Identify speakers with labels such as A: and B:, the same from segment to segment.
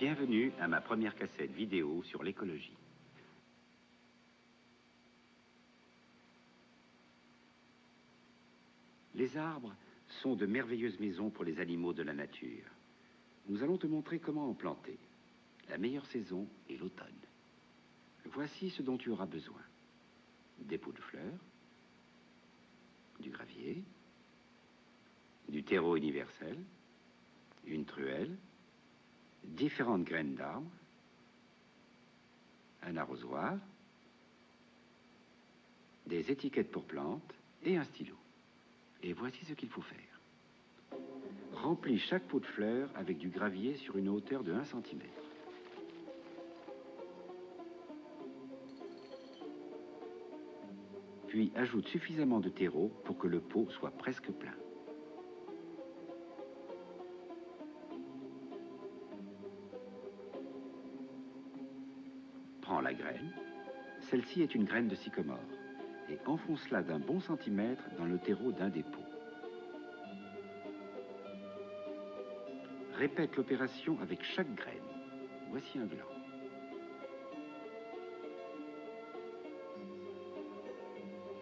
A: Bienvenue à ma première cassette vidéo sur l'écologie. Les arbres sont de merveilleuses maisons pour les animaux de la nature. Nous allons te montrer comment en planter. La meilleure saison est l'automne. Voici ce dont tu auras besoin. Des pots de fleurs, du gravier, du terreau universel, une truelle, différentes graines d'arbres, un arrosoir, des étiquettes pour plantes et un stylo. Et voici ce qu'il faut faire. Remplis chaque pot de fleurs avec du gravier sur une hauteur de 1 cm. Puis ajoute suffisamment de terreau pour que le pot soit presque plein. Prends la graine. Celle-ci est une graine de sycomore. Et enfonce-la d'un bon centimètre dans le terreau d'un des pots. Répète l'opération avec chaque graine. Voici un gland.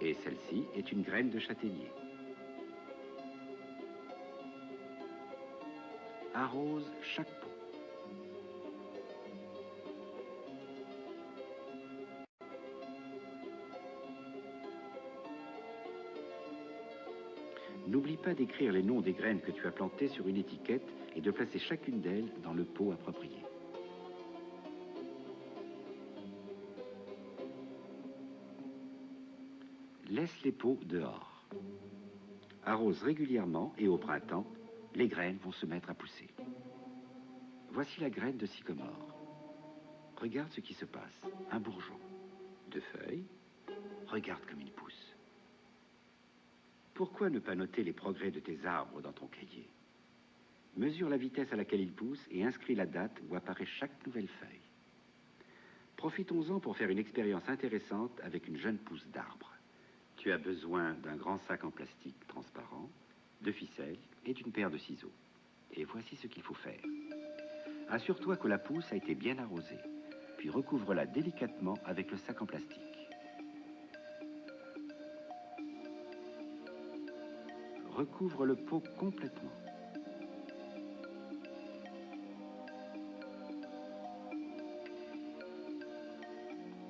A: Et celle-ci est une graine de châtaignier. Arrose chaque pot. N'oublie pas d'écrire les noms des graines que tu as plantées sur une étiquette et de placer chacune d'elles dans le pot approprié. Laisse les pots dehors. Arrose régulièrement et au printemps, les graines vont se mettre à pousser. Voici la graine de sycomore. Regarde ce qui se passe. Un bourgeon. 2 feuilles. Regarde comme il pousse. Pourquoi ne pas noter les progrès de tes arbres dans ton cahier? Mesure la vitesse à laquelle ils poussent et inscris la date où apparaît chaque nouvelle feuille. Profitons-en pour faire une expérience intéressante avec une jeune pousse d'arbre. Tu as besoin d'un grand sac en plastique transparent, de ficelles et d'une paire de ciseaux. Et voici ce qu'il faut faire. Assure-toi que la pousse a été bien arrosée, puis recouvre-la délicatement avec le sac en plastique. Recouvre le pot complètement.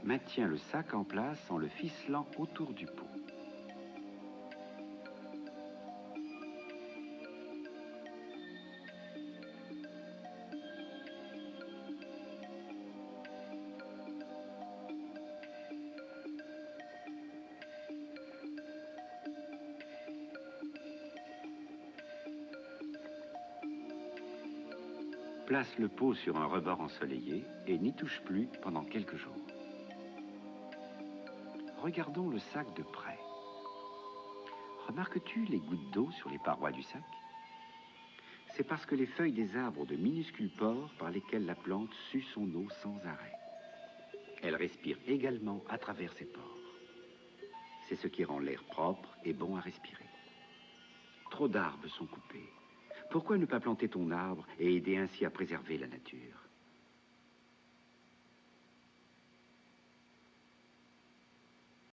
A: Maintiens le sac en place en le ficelant autour du pot. Place le pot sur un rebord ensoleillé et n'y touche plus pendant quelques jours. Regardons le sac de près. Remarques-tu les gouttes d'eau sur les parois du sac? C'est parce que les feuilles des arbres ont de minuscules pores par lesquels la plante sue son eau sans arrêt. Elle respire également à travers ces pores. C'est ce qui rend l'air propre et bon à respirer. Trop d'arbres sont coupés. Pourquoi ne pas planter ton arbre et aider ainsi à préserver la nature?